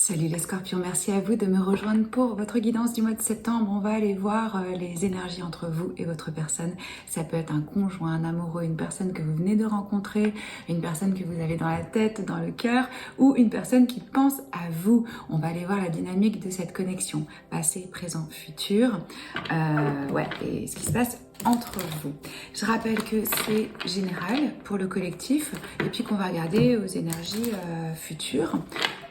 Salut les scorpions, merci à vous de me rejoindre pour votre guidance du mois de septembre. On va aller voir les énergies entre vous et votre personne. Ça peut être un conjoint, un amoureux, une personne que vous venez de rencontrer, une personne que vous avez dans la tête, dans le cœur, ou une personne qui pense à vous. On va aller voir la dynamique de cette connexion, passé, présent, futur. Et ce qui se passe entre vous. Je rappelle que c'est général pour le collectif et puis qu'on va regarder aux énergies futures.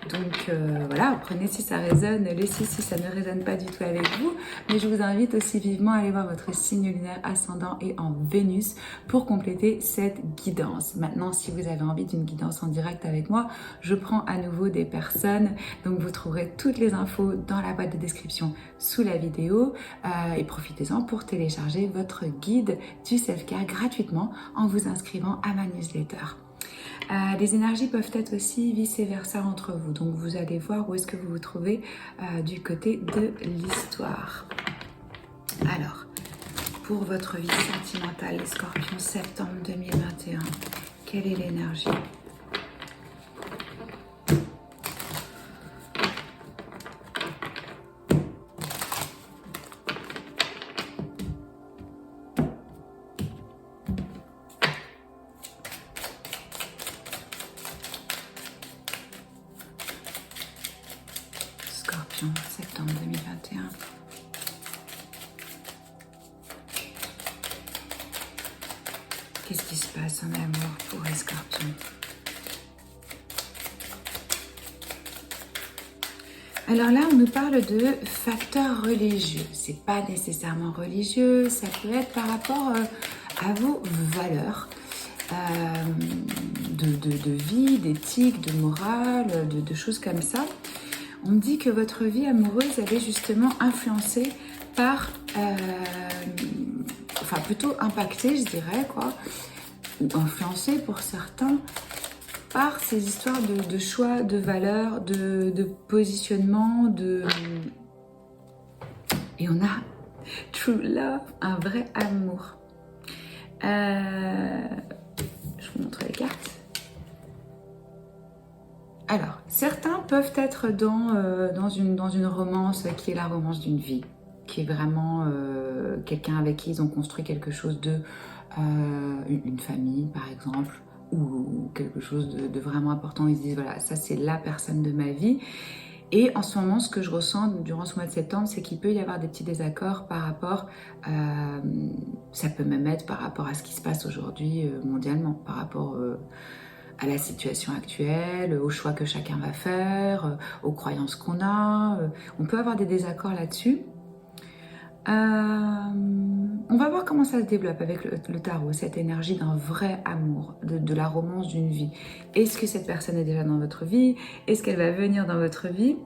Donc voilà, prenez si ça résonne, laissez si ça ne résonne pas du tout avec vous. Mais je vous invite aussi vivement à aller voir votre signe lunaire ascendant et en Vénus pour compléter cette guidance. Maintenant, si vous avez envie d'une guidance en direct avec moi, je prends à nouveau des personnes. Donc vous trouverez toutes les infos dans la boîte de description sous la vidéo. Et profitez-en pour télécharger votre guide du self-care gratuitement en vous inscrivant à ma newsletter. Les énergies peuvent être aussi vice-versa entre vous. Donc vous allez voir où est-ce que vous vous trouvez du côté de l'histoire. Alors, pour votre vie sentimentale, les scorpions, septembre 2021, quelle est l'énergie ? Septembre 2021. Qu'est-ce qui se passe en amour pour les scorpions? Alors là, on nous parle de facteurs religieux. C'est pas nécessairement religieux, ça peut être par rapport à vos valeurs de vie, d'éthique, de morale, de choses comme ça. On me dit que votre vie amoureuse elle est justement influencée par, plutôt impactée, je dirais, ou influencée pour certains par ces histoires de choix, de valeurs, de positionnement, et on a true love, un vrai amour. Je vous montre les cartes. Alors, certains peuvent être dans une romance qui est la romance d'une vie, qui est vraiment quelqu'un avec qui ils ont construit quelque chose une famille par exemple, ou quelque chose de vraiment important. Ils se disent voilà, ça c'est la personne de ma vie. Et en ce moment, ce que je ressens durant ce mois de septembre, c'est qu'il peut y avoir des petits désaccords par rapport, ça peut même être par rapport à ce qui se passe aujourd'hui mondialement, par rapport à la situation actuelle, aux choix que chacun va faire, aux croyances qu'on a. On peut avoir des désaccords là-dessus. On va voir comment ça se développe avec le tarot, cette énergie d'un vrai amour, de la romance d'une vie. Est-ce que cette personne est déjà dans votre vie? Est-ce qu'elle va venir dans votre vie?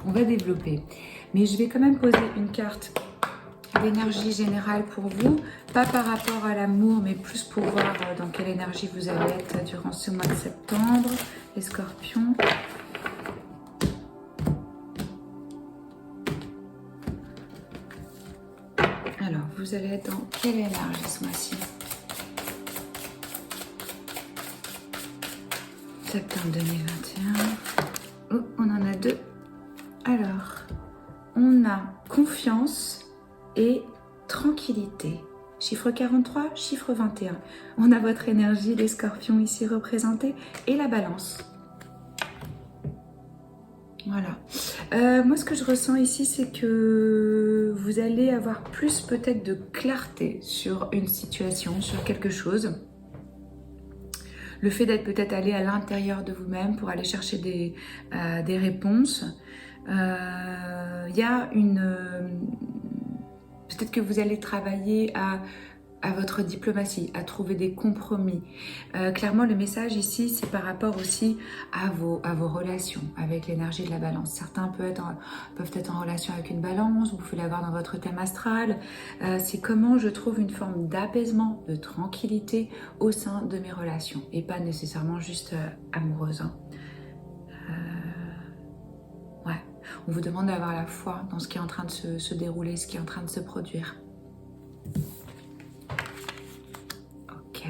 On va développer. Mais je vais quand même poser une carte d'énergie générale pour vous, pas par rapport à l'amour, mais plus pour voir dans quelle énergie vous allez être durant ce mois de septembre, les scorpions. Alors, vous allez être dans quelle énergie ce mois-ci? Septembre 2021. Oh, on en a deux. Alors, on a confiance et tranquillité. Chiffre 43, chiffre 21. On a votre énergie, les scorpions ici représentés, et la balance. Voilà. Moi, ce que je ressens ici, c'est que vous allez avoir plus peut-être de clarté sur une situation, sur quelque chose. Le fait d'être peut-être allé à l'intérieur de vous-même pour aller chercher des réponses. Il y a peut-être que vous allez travailler à votre diplomatie, à trouver des compromis. Clairement, le message ici, c'est par rapport aussi à vos relations avec l'énergie de la balance. Certains peuvent être en relation avec une balance, vous pouvez l'avoir dans votre thème astral. C'est comment je trouve une forme d'apaisement, de tranquillité au sein de mes relations et pas nécessairement juste amoureuse. On vous demande d'avoir la foi dans ce qui est en train de se dérouler, ce qui est en train de se produire. Ok.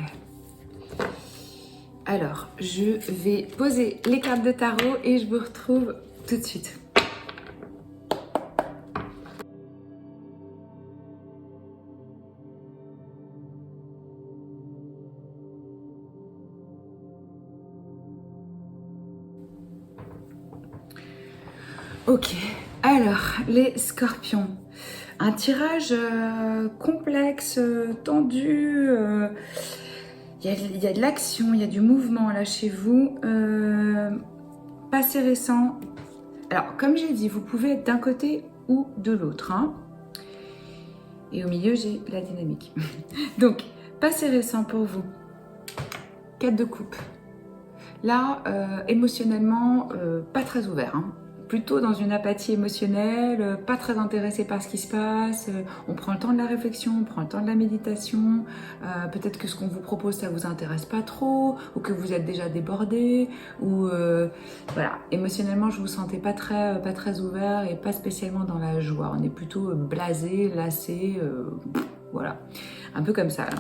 Alors, je vais poser les cartes de tarot et je vous retrouve tout de suite. Ok, alors les scorpions. Un tirage complexe, tendu. Il y a de l'action, il y a du mouvement là chez vous. Passé récent. Alors, comme j'ai dit, vous pouvez être d'un côté ou de l'autre. Hein. Et au milieu, j'ai la dynamique. Donc, passé récent pour vous. 4 de coupe. Là, émotionnellement, pas très ouvert. Hein. Plutôt dans une apathie émotionnelle, pas très intéressé par ce qui se passe. On prend le temps de la réflexion, on prend le temps de la méditation. Peut-être que ce qu'on vous propose, ça vous intéresse pas trop, ou que vous êtes déjà débordé, ou voilà. Émotionnellement, je vous sentais pas très ouvert et pas spécialement dans la joie. On est plutôt blasé, lassé, voilà, un peu comme ça. Là.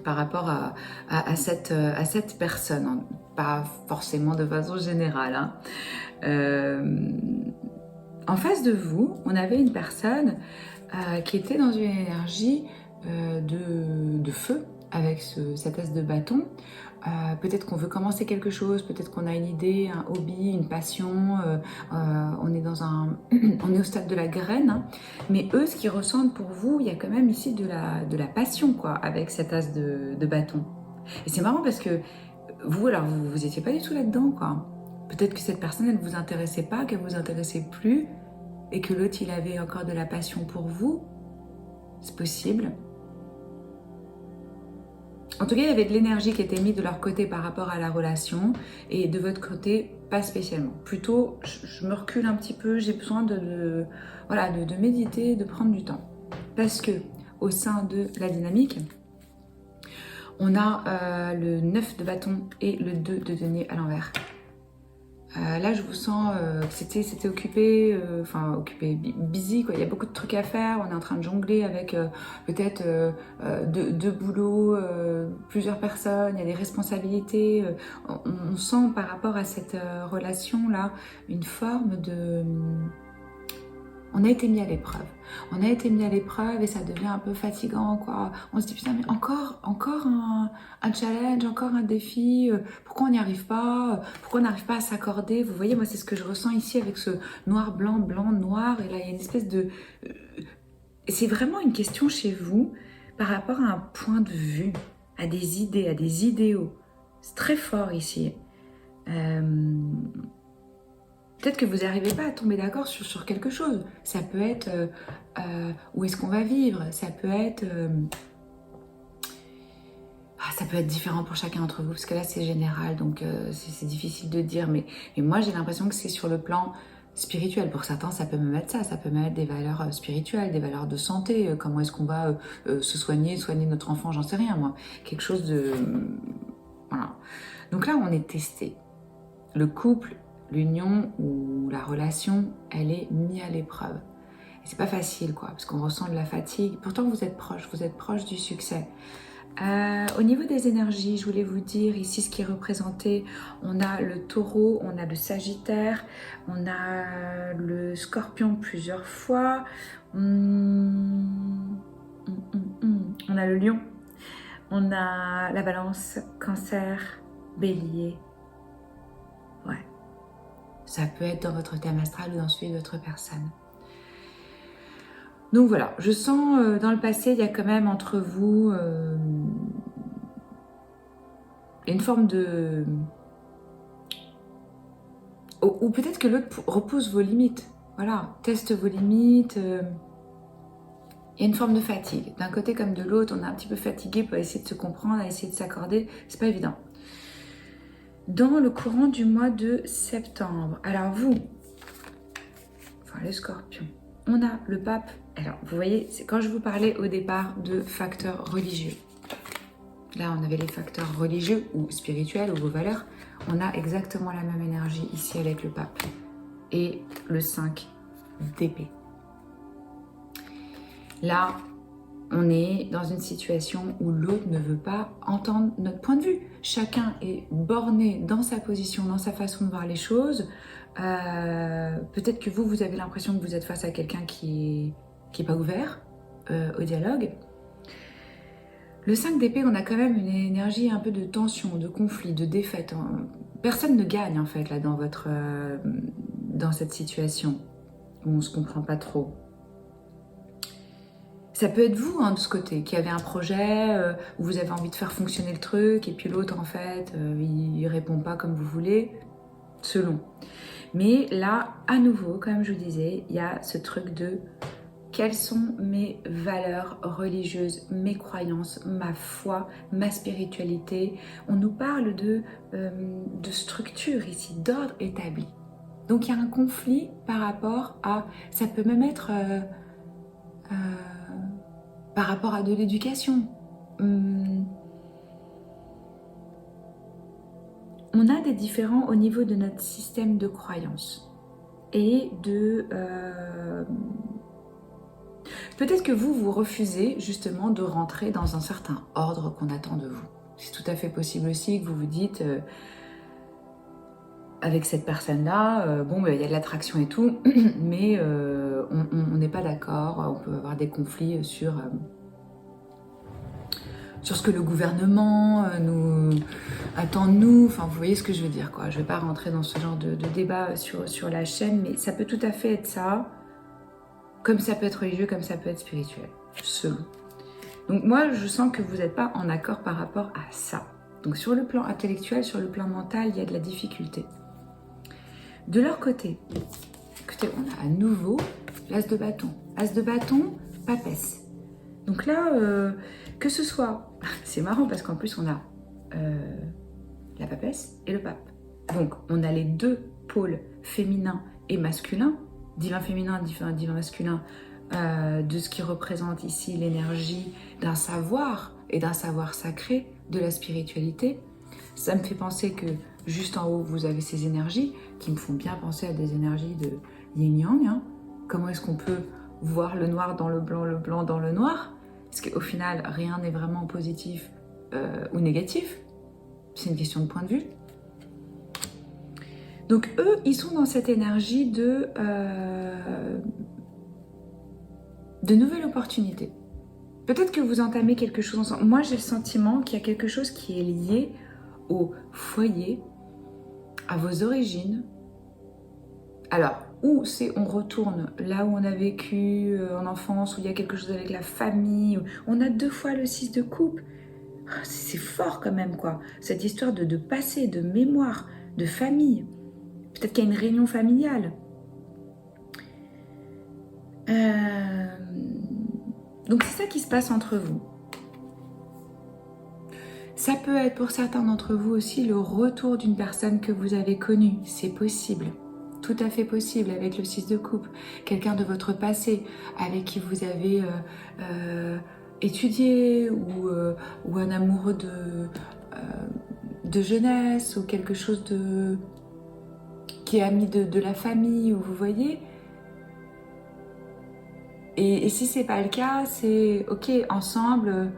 Par rapport à cette personne, hein. Pas forcément de façon générale. Hein. En face de vous, on avait une personne qui était dans une énergie de feu avec cet as de bâton. Peut-être qu'on veut commencer quelque chose, peut-être qu'on a une idée, un hobby, une passion, on est on est au stade de la graine, hein. Mais eux, ce qu'ils ressentent pour vous, il y a quand même ici de la passion, quoi, avec cet as de bâton. Et c'est marrant parce que vous, alors, vous étiez pas du tout là-dedans, quoi. Peut-être que cette personne, elle ne vous intéressait pas, qu'elle vous intéressait plus, et que l'autre, il avait encore de la passion pour vous. C'est possible. En tout cas, il y avait de l'énergie qui était mise de leur côté par rapport à la relation, et de votre côté, pas spécialement. Plutôt, je me recule un petit peu, j'ai besoin de méditer, de prendre du temps. Parce que, au sein de la dynamique, on a le 9 de bâton et le 2 de denier à l'envers. Là, je vous sens que c'était occupé, busy, quoi. Il y a beaucoup de trucs à faire. On est en train de jongler avec peut-être deux boulots, plusieurs personnes. Il y a des responsabilités. On sent par rapport à cette relation-là une forme de... On a été mis à l'épreuve. On a été mis à l'épreuve et ça devient un peu fatigant, quoi. On se dit, putain, mais encore un challenge, encore un défi. Pourquoi on n'y arrive pas? Pourquoi on n'arrive pas à s'accorder? Vous voyez, moi, c'est ce que je ressens ici avec ce noir, blanc, blanc, noir. Et là, il y a une espèce de... C'est vraiment une question chez vous par rapport à un point de vue, à des idées, à des idéaux. C'est très fort ici. Peut-être que vous n'arrivez pas à tomber d'accord sur quelque chose. Ça peut être où est-ce qu'on va vivre. Ça peut être différent pour chacun d'entre vous. Parce que là, c'est général, donc c'est difficile de dire. Mais moi, j'ai l'impression que c'est sur le plan spirituel. Pour certains, ça peut me mettre ça. Ça peut me mettre des valeurs spirituelles, des valeurs de santé. Comment est-ce qu'on va se soigner notre enfant, j'en sais rien, moi. Quelque chose de... Voilà. Donc là, on est testé. Le couple... L'union ou la relation, elle est mise à l'épreuve. Et c'est pas facile, quoi, parce qu'on ressent de la fatigue. Pourtant, vous êtes proche du succès. Au niveau des énergies, je voulais vous dire ici ce qui est représenté. On a le taureau, on a le sagittaire, on a le scorpion plusieurs fois. On a le lion, on a la balance, cancer, bélier. Ouais. Ça peut être dans votre thème astral ou dans celui de votre personne. Donc voilà, je sens dans le passé, il y a quand même entre vous une forme de... Ou peut-être que l'autre repousse vos limites. Voilà, teste vos limites. Il y a une forme de fatigue. D'un côté comme de l'autre, on est un petit peu fatigué pour essayer de se comprendre, à essayer de s'accorder. C'est pas évident. Dans le courant du mois de septembre, alors vous, enfin les scorpions, on a le pape. Alors vous voyez, c'est quand je vous parlais au départ de facteurs religieux. Là on avait les facteurs religieux ou spirituels ou vos valeurs. On a exactement la même énergie ici avec le pape. Et le 5 d'épée. Là, on est dans une situation où l'autre ne veut pas entendre notre point de vue. Chacun est borné dans sa position, dans sa façon de voir les choses. Peut-être que vous avez l'impression que vous êtes face à quelqu'un qui est pas ouvert au dialogue. Le 5 d'épée, on a quand même une énergie un peu de tension, de conflit, de défaite. Personne ne gagne en fait là dans cette situation où on se comprend pas trop. Ça peut être vous de ce côté, qui avez un projet, où vous avez envie de faire fonctionner le truc, et puis l'autre en fait, il répond pas comme vous voulez, selon. Mais là, à nouveau, comme je vous disais, il y a ce truc de quelles sont mes valeurs religieuses, mes croyances, ma foi, ma spiritualité. On nous parle de structure ici, d'ordre établi. Donc il y a un conflit par rapport à... Ça peut même être par rapport à de l'éducation. On a des différends au niveau de notre système de croyances. Et de... Peut-être que vous refusez justement de rentrer dans un certain ordre qu'on attend de vous. C'est tout à fait possible aussi que vous vous dites, avec cette personne-là, bon, il y a de l'attraction et tout, mais on n'est pas d'accord, on peut avoir des conflits sur ce que le gouvernement nous attend de nous, enfin vous voyez ce que je veux dire, quoi. Je ne vais pas rentrer dans ce genre de débat sur la chaîne, mais ça peut tout à fait être ça. Comme ça peut être religieux, comme ça peut être spirituel, selon. Donc moi, je sens que vous n'êtes pas en accord par rapport à ça. Donc sur le plan intellectuel, sur le plan mental, il y a de la difficulté. De leur côté, écoutez, on a à nouveau l'as de bâton. As de bâton, papesse. Donc là, que ce soit... C'est marrant parce qu'en plus, on a la papesse et le pape. Donc on a les deux pôles féminin et masculin, divin féminin, divin masculin, de ce qui représente ici l'énergie d'un savoir et d'un savoir sacré, de la spiritualité. Ça me fait penser que juste en haut, vous avez ces énergies qui me font bien penser à des énergies de yin-yang. Hein. Comment est-ce qu'on peut voir le noir dans le blanc dans le noir? Parce qu'au final, rien n'est vraiment positif ou négatif. C'est une question de point de vue. Donc eux, ils sont dans cette énergie de nouvelles opportunités. Peut-être que vous entamez quelque chose ensemble. Moi, j'ai le sentiment qu'il y a quelque chose qui est lié au foyer, à vos origines. Alors, ou c'est on retourne là où on a vécu en enfance, où il y a quelque chose avec la famille. On a 2 fois le 6 de coupe. C'est fort quand même, quoi. Cette histoire de passé, de mémoire, de famille. Peut-être qu'il y a une réunion familiale. Donc c'est ça qui se passe entre vous. Ça peut être pour certains d'entre vous aussi le retour d'une personne que vous avez connue. C'est possible. Tout à fait possible avec le 6 de coupe. Quelqu'un de votre passé avec qui vous avez étudié ou un amoureux de jeunesse ou quelque chose qui est ami de la famille, ou vous voyez. Et si c'est pas le cas, c'est ok, ensemble,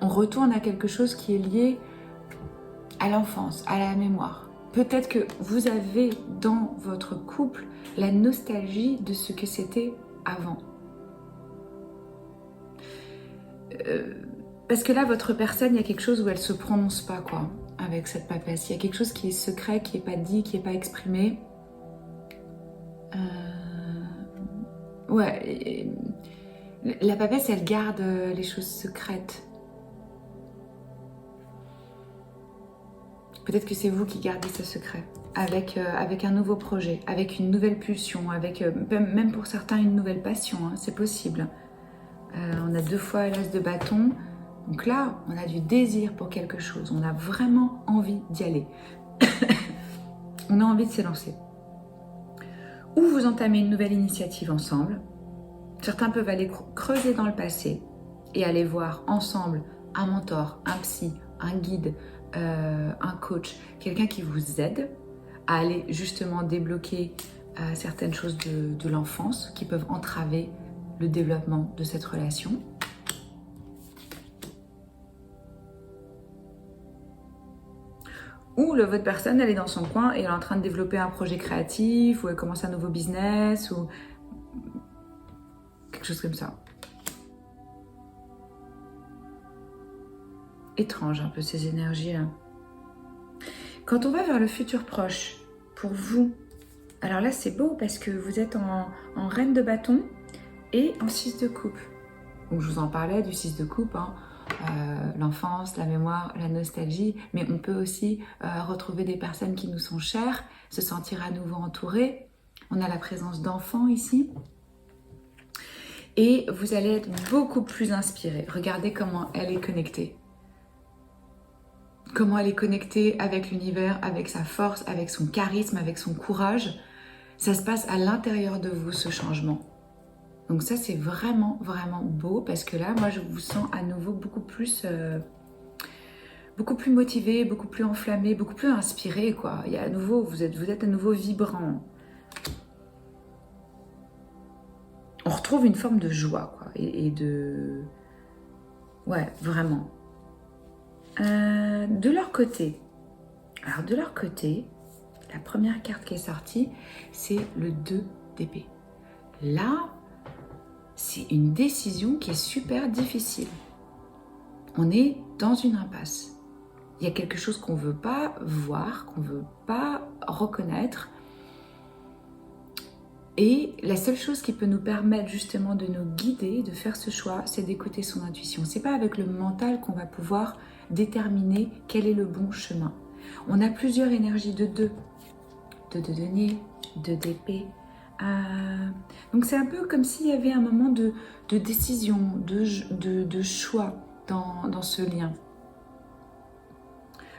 on retourne à quelque chose qui est lié à l'enfance, à la mémoire. Peut-être que vous avez dans votre couple la nostalgie de ce que c'était avant. Parce que là, votre personne, il y a quelque chose où elle ne se prononce pas, quoi, avec cette papesse. Il y a quelque chose qui est secret, qui n'est pas dit, qui n'est pas exprimé. Ouais, la papesse, elle garde les choses secrètes. Peut-être que c'est vous qui gardez ce secret, avec un nouveau projet, avec une nouvelle pulsion, avec même pour certains une nouvelle passion, hein, c'est possible. On a 2 fois l'as de bâton, donc là, on a du désir pour quelque chose, on a vraiment envie d'y aller. On a envie de s'élancer. Ou vous entamez une nouvelle initiative ensemble. Certains peuvent aller creuser dans le passé et aller voir ensemble un mentor, un psy, un guide, un coach, quelqu'un qui vous aide à aller justement débloquer certaines choses de l'enfance qui peuvent entraver le développement de cette relation. Ou votre personne, elle est dans son coin et elle est en train de développer un projet créatif, ou elle commence un nouveau business, ou quelque chose comme ça. Étrange un peu ces énergies-là. Quand on va vers le futur proche, pour vous, alors là c'est beau parce que vous êtes en reine de bâton et en 6 de coupe. Donc je vous en parlais du 6 de coupe, hein. L'enfance, la mémoire, la nostalgie, mais on peut aussi retrouver des personnes qui nous sont chères, se sentir à nouveau entouré. On a la présence d'enfants ici. Et vous allez être beaucoup plus inspiré. Regardez comment elle est connectée. Comment elle est connectée avec l'univers, avec sa force, avec son charisme, avec son courage. Ça se passe à l'intérieur de vous, ce changement. Donc ça, c'est vraiment, vraiment beau parce que là, moi, je vous sens à nouveau beaucoup plus motivé, beaucoup plus enflammé, beaucoup plus inspiré, quoi. Il y a à nouveau, vous êtes à nouveau vibrant. On retrouve une forme de joie, quoi, et de... Ouais, vraiment. De leur côté, alors de leur côté, la première carte qui est sortie, c'est le 2 d'épée. Là, c'est une décision qui est super difficile. On est dans une impasse. Il y a quelque chose qu'on ne veut pas voir, qu'on ne veut pas reconnaître. Et la seule chose qui peut nous permettre justement de nous guider, de faire ce choix, c'est d'écouter son intuition. C'est pas avec le mental qu'on va pouvoir déterminer quel est le bon chemin. On a plusieurs énergies de 2 denier, 2 d'épée. Donc c'est un peu comme s'il y avait un moment de décision, de choix dans ce lien.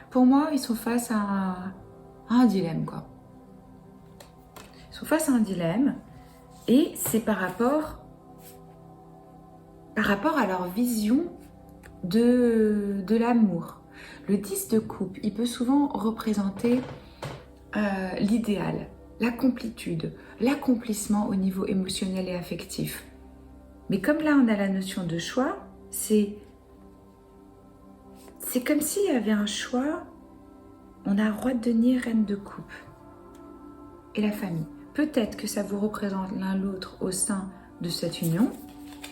Pour moi, ils sont face à un dilemme, quoi. Ils sont face à un dilemme et c'est par rapport à leur vision de l'amour. Le 10 de coupe, il peut souvent représenter l'idéal, la complétude, l'accomplissement au niveau émotionnel et affectif. Mais comme là, on a la notion de choix, c'est comme s'il y avait un choix. On a roi de denier, reine de coupe et la famille. Peut-être que ça vous représente l'un l'autre au sein de cette union.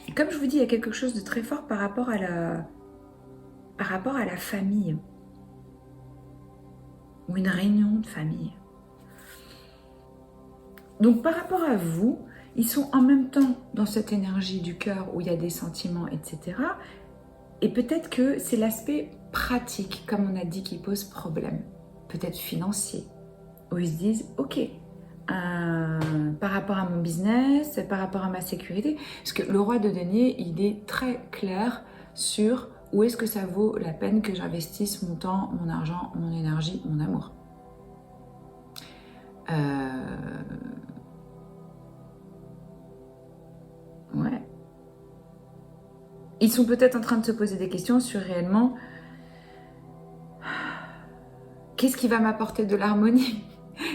Et comme je vous dis, il y a quelque chose de très fort par rapport à la famille. Ou une réunion de famille. Donc par rapport à vous, ils sont en même temps dans cette énergie du cœur où il y a des sentiments, etc. Et peut-être que c'est l'aspect pratique, comme on a dit, qui pose problème. Peut-être financier. Où ils se disent, ok, par rapport à mon business, par rapport à ma sécurité. Parce que le roi de denier, il est très clair sur où est-ce que ça vaut la peine que j'investisse mon temps, mon argent, mon énergie, mon amour. Ouais. Ils sont peut-être en train de se poser des questions sur réellement qu'est-ce qui va m'apporter de l'harmonie?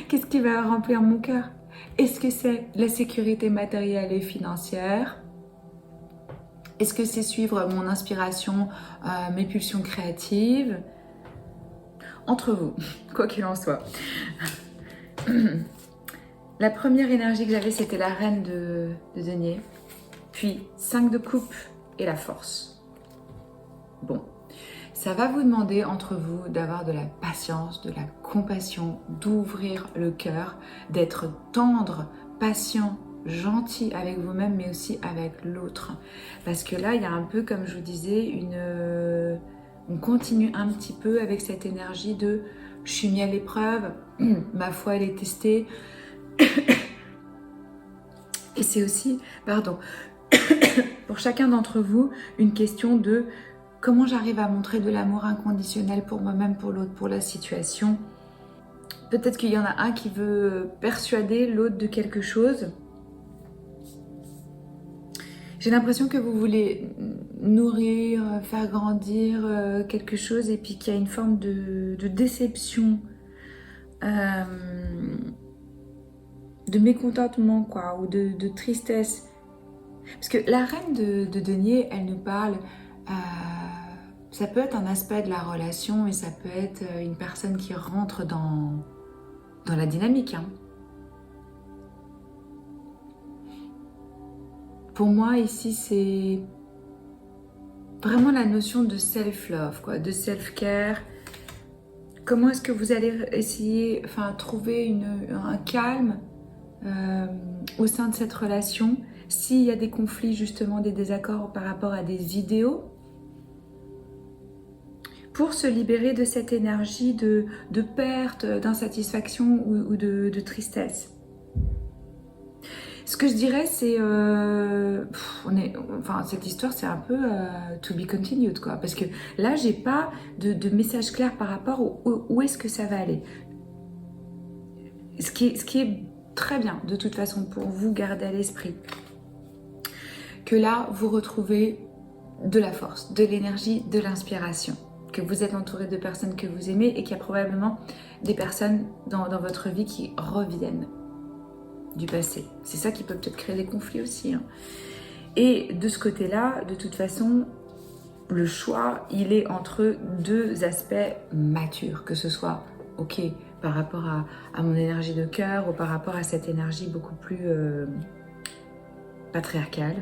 Qu'est-ce qui va remplir mon cœur? Est-ce que c'est la sécurité matérielle et financière? Est-ce que c'est suivre mon inspiration, mes pulsions créatives? Entre vous, quoi qu'il en soit. La première énergie que j'avais, c'était la reine de denier. Puis 5 de coupe et la force. Bon. Ça va vous demander entre vous d'avoir de la patience, de la compassion, d'ouvrir le cœur, d'être tendre, patient, gentil avec vous-même, mais aussi avec l'autre. Parce que là, il y a un peu, comme je vous disais, on continue un petit peu avec cette énergie de « je suis mis à l'épreuve, ma foi, elle est testée ». Et c'est aussi, pour chacun d'entre vous, une question de comment j'arrive à montrer de l'amour inconditionnel pour moi-même, pour l'autre, pour la situation. Peut-être qu'il y en a un qui veut persuader l'autre de quelque chose. J'ai l'impression que vous voulez nourrir, faire grandir quelque chose et puis qu'il y a une forme de déception, de mécontentement, quoi, ou de tristesse. Parce que la reine de denier, elle nous parle Ça peut être un aspect de la relation et ça peut être une personne qui rentre dans la dynamique. Hein. Pour moi, ici, c'est vraiment la notion de self-love, quoi, de self-care. Comment est-ce que vous allez essayer, trouver un calme au sein de cette relation s'il y a des conflits, justement, des désaccords par rapport à des idéaux, pour se libérer de cette énergie de perte, d'insatisfaction ou de tristesse. Ce que je dirais, c'est... cette histoire, c'est un peu to be continued, quoi. Parce que là, j'ai pas de message clair par rapport où est-ce que ça va aller. Ce qui est très bien, de toute façon, pour vous garder à l'esprit. Que là, vous retrouvez de la force, de l'énergie, de l'inspiration. Que vous êtes entouré de personnes que vous aimez et qu'il y a probablement des personnes dans votre vie qui reviennent du passé. C'est ça qui peut peut-être créer des conflits aussi. Hein. Et de ce côté-là, de toute façon, le choix, il est entre deux aspects matures, que ce soit, ok, par rapport à mon énergie de cœur ou par rapport à cette énergie beaucoup plus patriarcale.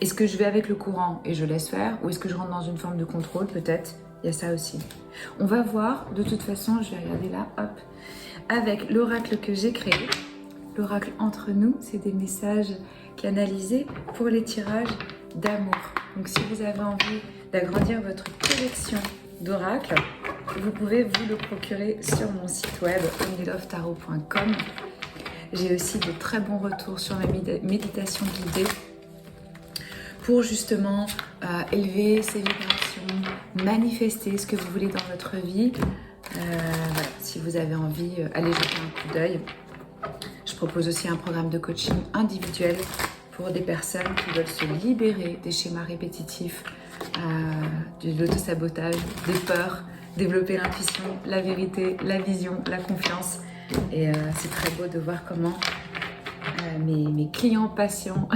Est-ce que je vais avec le courant et je laisse faire, ou est-ce que je rentre dans une forme de contrôle? Peut-être, il y a ça aussi. On va voir, de toute façon, je vais regarder là, hop, avec l'oracle que j'ai créé. L'oracle entre nous, c'est des messages canalisés pour les tirages d'amour. Donc si vous avez envie d'agrandir votre collection d'oracles, vous pouvez vous le procurer sur mon site web onlylovetarot.com. J'ai aussi de très bons retours sur ma méditation guidée pour justement élever ces vibrations, manifester ce que vous voulez dans votre vie. Voilà, si vous avez envie, allez jeter un coup d'œil. Je propose aussi un programme de coaching individuel pour des personnes qui veulent se libérer des schémas répétitifs, de l'autosabotage, des peurs, développer l'intuition, la vérité, la vision, la confiance. Et c'est très beau de voir comment mes clients patients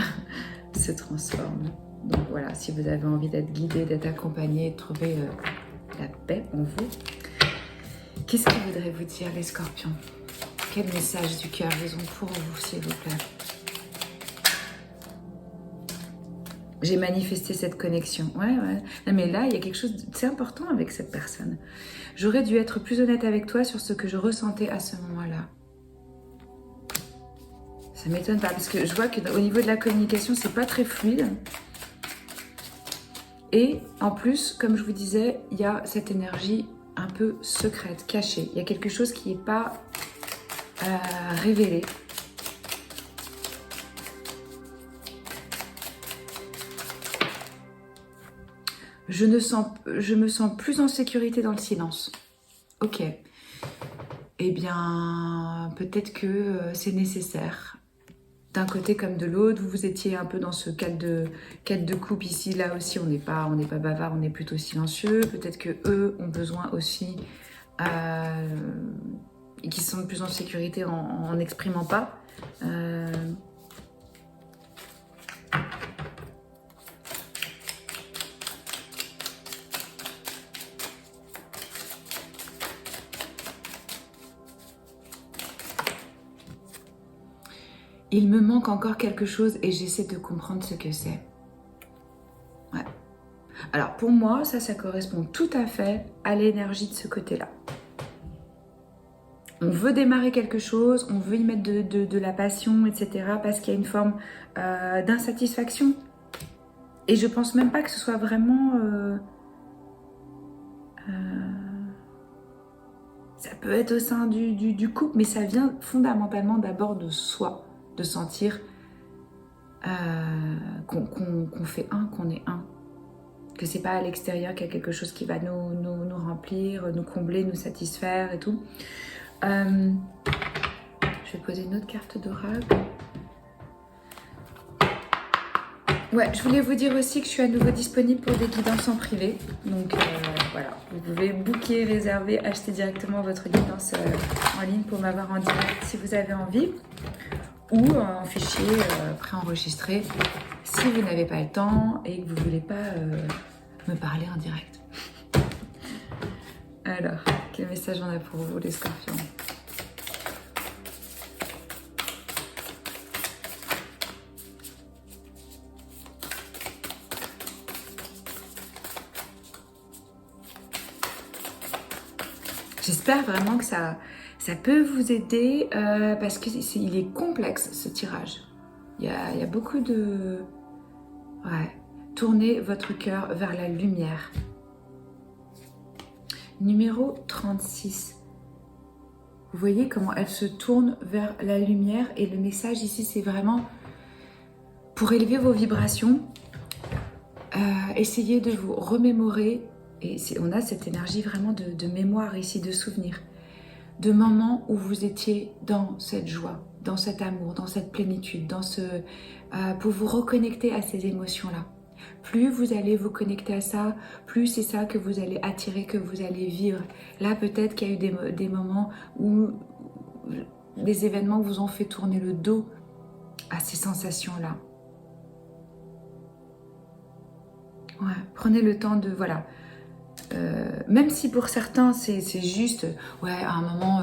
se transforment. Donc voilà, si vous avez envie d'être guidé, d'être accompagné, de trouver la paix en vous, qu'est-ce qu'ils voudraient vous dire les scorpions? Quel message du cœur ils ont pour vous, s'il vous plaît? J'ai manifesté cette connexion. Ouais. Non, mais là, il y a quelque chose... C'est important avec cette personne. J'aurais dû être plus honnête avec toi sur ce que je ressentais à ce moment-là. Ça m'étonne pas, parce que je vois qu'au niveau de la communication, c'est pas très fluide. Et en plus, comme je vous disais, il y a cette énergie un peu secrète, cachée. Il y a quelque chose qui n'est pas révélé. Je me sens plus en sécurité dans le silence. Ok. Eh bien, peut-être que c'est nécessaire. D'un côté comme de l'autre, vous étiez un peu dans ce quête de couple ici. Là aussi, on n'est pas bavard, on est plutôt silencieux. Peut-être que eux ont besoin aussi et qu'ils se sentent plus en sécurité en n'exprimant pas. Il me manque encore quelque chose et j'essaie de comprendre ce que c'est. Ouais. Alors pour moi, ça correspond tout à fait à l'énergie de ce côté-là. On veut démarrer quelque chose, on veut y mettre de la passion, etc. parce qu'il y a une forme d'insatisfaction. Et je pense même pas que ce soit vraiment... ça peut être au sein du couple, mais ça vient fondamentalement d'abord de soi. De sentir qu'on fait un, qu'on est un. Que c'est pas à l'extérieur qu'il y a quelque chose qui va nous remplir, nous combler, nous satisfaire et tout. Je vais poser une autre carte d'oracle. Ouais, je voulais vous dire aussi que je suis à nouveau disponible pour des guidances en privé. Donc voilà, vous pouvez booker, réserver, acheter directement votre guidance en ligne pour m'avoir en direct si vous avez envie. Ou en fichier préenregistré si vous n'avez pas le temps et que vous ne voulez pas me parler en direct. Alors, quel message on a pour vous les scorpions? J'espère vraiment que ça peut vous aider parce qu'il est complexe ce tirage. Il y a beaucoup de... Ouais. Tournez votre cœur vers la lumière. Numéro 36. Vous voyez comment elle se tourne vers la lumière et le message ici c'est vraiment pour élever vos vibrations. Essayez de vous remémorer. Et on a cette énergie vraiment de mémoire ici, de souvenir, de moments où vous étiez dans cette joie, dans cet amour, dans cette plénitude, pour vous reconnecter à ces émotions-là. Plus vous allez vous connecter à ça, plus c'est ça que vous allez attirer, que vous allez vivre. Là, peut-être qu'il y a eu des moments où des événements vous ont fait tourner le dos à ces sensations-là. Ouais, prenez le temps de... Voilà. Même si pour certains c'est juste, ouais, à un moment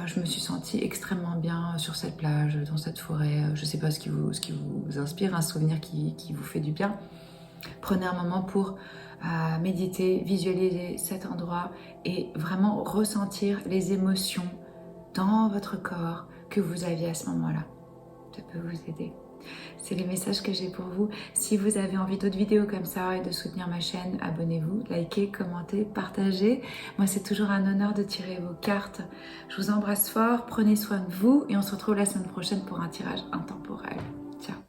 je me suis sentie extrêmement bien sur cette plage, dans cette forêt, je sais pas ce qui vous inspire, un souvenir qui vous fait du bien. Prenez un moment pour méditer, visualiser cet endroit et vraiment ressentir les émotions dans votre corps que vous aviez à ce moment-là. Ça peut vous aider. C'est les messages que j'ai pour vous. Si vous avez envie d'autres vidéos comme ça et de soutenir ma chaîne, abonnez-vous, likez, commentez, partagez. Moi, c'est toujours un honneur de tirer vos cartes. Je vous embrasse fort, prenez soin de vous et on se retrouve la semaine prochaine pour un tirage intemporel. Ciao.